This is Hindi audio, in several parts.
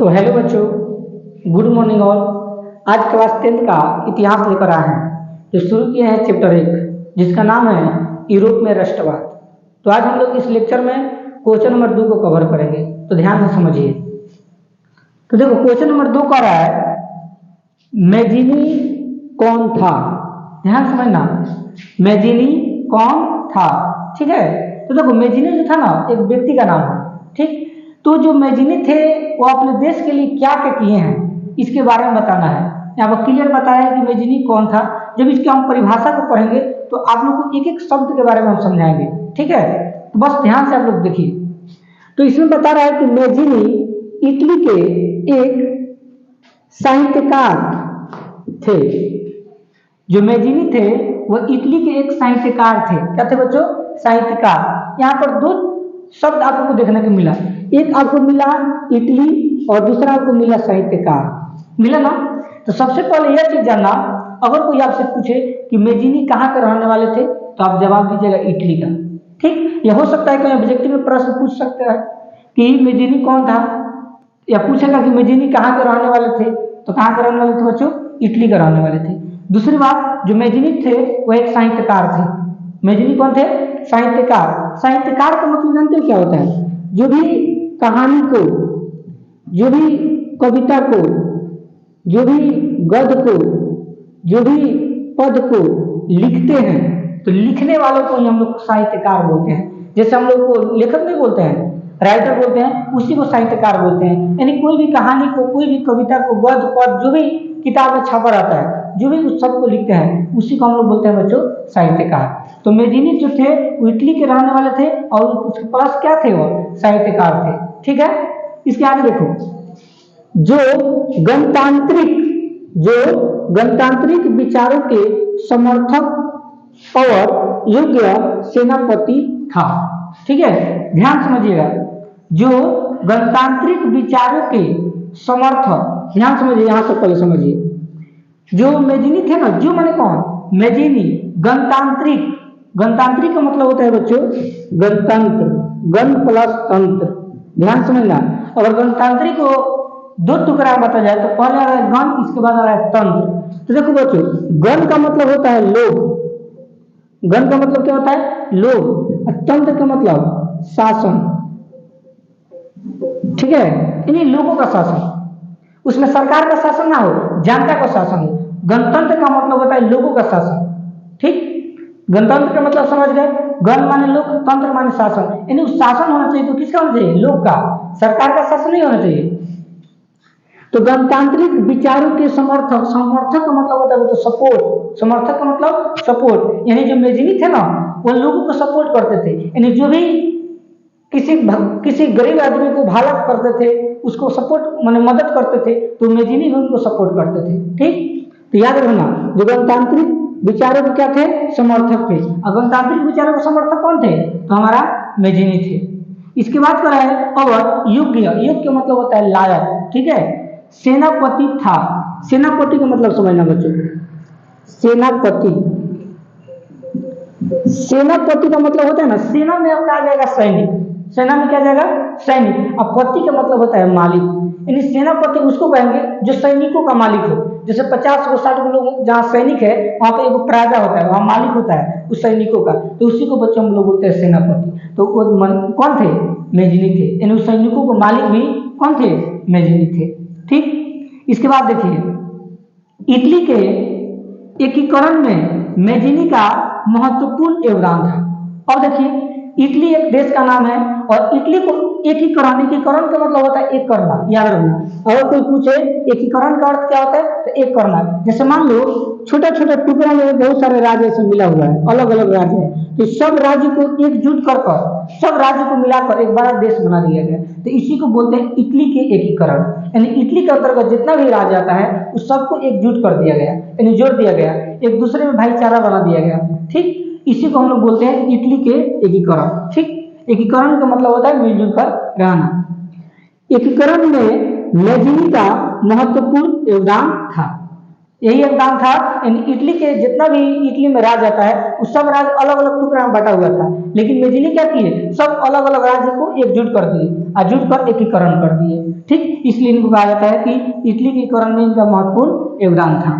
तो हेलो बच्चों, गुड मॉर्निंग ऑल। आज क्लास 10 का इतिहास लेकर आए हैं। जो शुरू किए हैं चैप्टर 1 जिसका नाम है यूरोप में राष्ट्रवाद। तो आज हम लोग इस लेक्चर में क्वेश्चन नंबर 2 को कवर करेंगे, तो ध्यान से समझिए। तो देखो क्वेश्चन नंबर 2 कह रहा है मैजिनी कौन था। ध्यान समझना, मैजिनी कौन था। ठीक है, तो देखो मैजिनी जो था ना एक व्यक्ति का नाम है। ठीक, तो जो मैजिनी थे वो अपने देश के लिए क्या क्या किए हैं इसके बारे में बताना है। यहाँ पर क्लियर बताया है कि मैजिनी कौन था। जब इसकी हम परिभाषा को पढ़ेंगे तो आप लोग को एक एक शब्द के बारे में हम समझाएंगे। ठीक है, तो बस ध्यान से आप लोग देखिए। तो इसमें बता रहा है कि मैजिनी इटली के एक साहित्यकार थे। जो मैजिनी थे वो इटली के एक साहित्यकार थे। क्या थे बच्चों? साहित्यकार। यहाँ पर दो शब्द आपको देखने को मिला, एक आपको मिला इटली और दूसरा आपको मिला साहित्यकार। मिला ना? तो सबसे पहले यह चीज जानना, अगर कोई आपसे पूछे कि मैजिनी कहाँ के रहने वाले थे तो आप जवाब दीजिएगा इटली का। ठीक, यह हो सकता है कि ऑब्जेक्टिव में प्रश्न पूछ सकते हैं कि मैजिनी कौन था, या पूछेगा कि मैजिनी कहाँ के रहने वाले थे, तो कहाँ के रहने वाले थे बच्चों? इटली के रहने वाले थे। दूसरी बात, जो मैजिनी थे वो एक साहित्यकार थे। मैजिनी कौन थे? साहित्यकार। साहित्यकार का मतलब जानते हो क्या होता है? जो भी कहानी को, जो भी कविता को, जो भी गद्य को, जो भी पद को लिखते हैं, तो लिखने वालों को ही हम लोग साहित्यकार बोलते हैं। जैसे हम लोग को लेखक नहीं बोलते हैं, राइटर बोलते हैं, उसी को साहित्यकार बोलते हैं। यानी कोई भी कहानी को, कोई भी कविता को, गद्य पद जो भी किताब में छपा रहता है, जो भी उस सब को लिखते हैं, उसी को हम लोग बोलते हैं बच्चों साहित्यकार। तो मैजिनी जो थे वो इटली के रहने वाले थे और उसके पास क्या थे? वो साहित्यकार थे। ठीक है, इसके आगे देखो, जो गणतांत्रिक विचारों के समर्थक और योग्य सेनापति था। ठीक है, ध्यान समझिएगा। जो गणतांत्रिक विचारों के समर्थक, ध्यान समझिए, यहां से पहले समझिए। जो मैजिनी थे ना, जो माने कौन? मैजिनी। गणतांत्रिक, गणतांत्रिक का मतलब होता है बच्चों गणतंत्र, गण प्लस तंत्र। ध्यान समझना, अगर गणतांत्रिक को दो टुकड़ा बता जाए तो पहले आ रहा है गण, इसके बाद आ रहा है तंत्र। तो देखो बच्चों, गण का मतलब होता है लोग, गण का मतलब क्या होता है? लोग। तंत्र का मतलब शासन। ठीक है, यानी लोगों का शासन, उसमें सरकार का शासन ना हो, जनता का शासन हो। गणतंत्र का मतलब होता है लोगों का शासन। ठीक, गणतंत्र का मतलब समझ गए? गण माने लोग, तंत्र माने शासन। यानी शासन होना चाहिए तो किसका होना चाहिए? लोग का, सरकार का शासन नहीं होना चाहिए। तो गणतांत्रिक विचारों के समर्थक, समर्थक का मतलब होता है तो सपोर्ट। समर्थक का मतलब सपोर्ट, यानी जो मैजिनी थे ना वो लोगों को सपोर्ट करते थे। यानी जो भी किसी गरीब आदमी को भला करते थे, उसको सपोर्ट माने मदद करते थे, तो मैजिनी भी उनको सपोर्ट करते थे। ठीक, तो याद रखना, जो गणतांत्रिक विचारों के क्या थे? समर्थक थे। और गणतांत्रिक विचारों के समर्थक कौन थे? तो हमारा मैजिनी थे। इसके बाद कर रहा है और योग्य, योग्य मतलब होता है लायक। ठीक है, सेनापति था। सेनापति का मतलब समझना बच्चों, सेनापति, सेनापति का मतलब होता है ना, सेना में आपका आ जाएगा सैनिक, सेना में क्या जाएगा? सैनिक। अब पति का मतलब होता है मालिक, यानी सेनापति उसको कहेंगे जो सैनिकों का मालिक हो। जैसे 50 को 60 लोग जहाँ सैनिक है वहां पर एक प्रजा होता है, वहां मालिक होता है उस सैनिकों का, तो उसी को बच्चों हम लोग बोलते हैं सेनापति। तो वो कौन थे? मैजिनी थे। यानी उस सैनिकों को मालिक भी कौन थे? मैजिनी थे। ठीक, इसके बाद देखिए, इटली के एकीकरण में मैजिनी का महत्वपूर्ण योगदान था। अब देखिए, इटली एक देश का नाम है और इटली को एकीकरण, एकीकरण का मतलब होता है एक करना। याद रखना, अगर कोई पूछे एकीकरण का अर्थ क्या होता है तो एक करना। जैसे मान लो छोटा छोटा टुकड़ा में बहुत सारे राज्य से मिला हुआ है, अलग अलग राज्य है, तो सब राज्य को एकजुट कर सब राज्य को मिलाकर एक बड़ा देश बना दिया गया, तो इसी को बोलते हैं इटली के एकीकरण। यानी इटली के अंतर्गत जितना भी राज्य आता है उस सबको एकजुट कर दिया गया, यानी जोड़ दिया गया, एक दूसरे में भाईचारा बना दिया गया। ठीक, इसी को हम लोग बोलते हैं इटली के एकीकरण। ठीक, एकीकरण का मतलब होता है मिलजुल कर रहना। एकीकरण में मैजिनी का महत्वपूर्ण योगदान था। यही योगदान था। इटली के जितना भी इटली में राज आता है उस सब राज्य अलग अलग टुकड़ा में बटा हुआ था, लेकिन मेजिनी क्या किए, सब अलग अलग राज्य को एकजुट कर दिए और जुट कर एकीकरण कर दिए। ठीक, इसलिए इनको कहा जाता है कि इटली के एकीकरण में इनका महत्वपूर्ण योगदान था।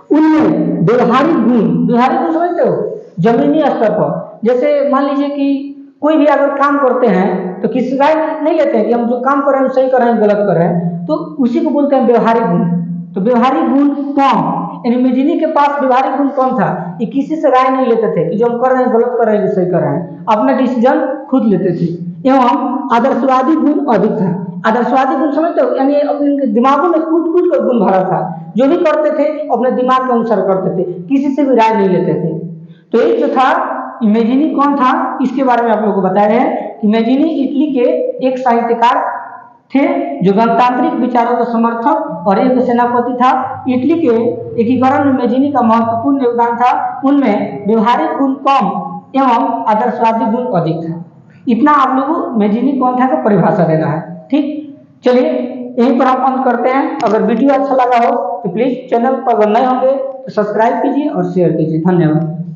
उनमें व्यवहारिक गुण समझते हो, जमीनी स्तर पर, जैसे मान लीजिए कि कोई भी अगर काम करते हैं तो किसी राय नहीं लेते हैं कि हम जो काम कर रहे हैं सही कर रहे हैं गलत कर रहे हैं, तो उसी को बोलते हैं व्यवहारिक गुण। तो व्यवहारिक गुण कौन, यानी मेजिनी के पास व्यवहारिक गुण कौन था, ये किसी से राय नहीं लेते थे कि जो हम कर रहे हैं गलत कर रहे हैं सही कर रहे हैं, अपना डिसीजन खुद लेते थे। एवं आदर्शवादी गुण अधिक था। आदर्शवादी गुण समझते हो, यानी अपने दिमागों में कूट कूट कर गुण भरा था, जो भी करते थे अपने दिमाग के अनुसार करते थे, किसी से भी राय नहीं लेते थे। तो एक जो था इमेजिनी कौन था, इसके बारे में आप लोगों को बता रहे हैं। इमेजिनी इटली के एक साहित्यकार थे जो गणतांत्रिक विचारों का समर्थक और एक सेनापति था। इटली के एकीकरण में मेजिनी का महत्वपूर्ण योगदान था। उनमें व्यवहारिक गुण कम एवं आदर्शवादी गुण अधिक था। इतना आप लोगों को मेजिनी कौन था का परिभाषा देना है। ठीक, चलिए यहीं पर हम अंत करते हैं। अगर वीडियो अच्छा लगा हो तो प्लीज चैनल पर अगर नए होंगे तो सब्सक्राइब कीजिए और शेयर कीजिए। धन्यवाद।